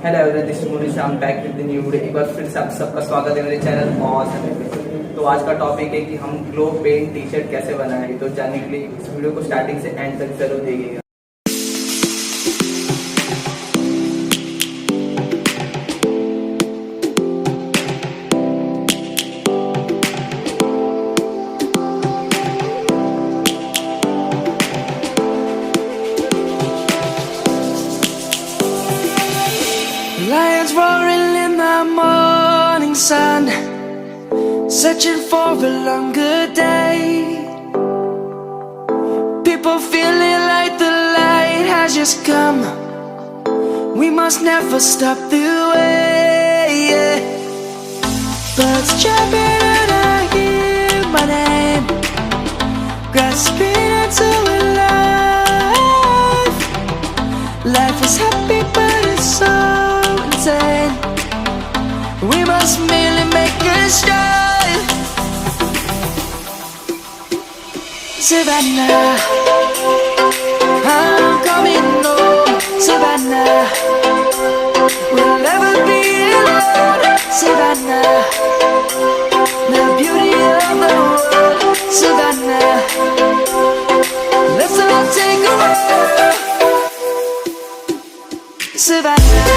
Hello everyone, this is Munish. I am back with the new video. एक बार फिर से आप सबका स्वागत है मेरे चैनल और चैनल पे। तो आज का टॉपिक है कि हम ग्लो पेंट टी शर्ट कैसे बनाएं। तो जानने के लिए इस वीडियो को स्टार्टिंग से एंड तक जरूर देखिएगा। Lions roaring in the morning sun, searching for a longer day. People feeling like the light has just come. We must never stop the way. Birds chirping and I hear my name, grasping into a life. Life is happy but it's so insane. We must merely make a start. Savannah, I'm coming home. Savannah, we'll never be alone. Savannah, the beauty of the world. Savannah, let's all take a walk. Savannah.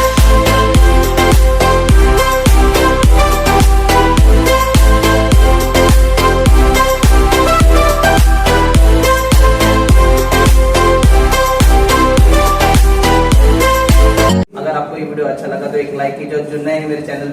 अगर आपको ये video अच्छा लगा तो एक like कीजिए और जो नए हैं मेरे चैनल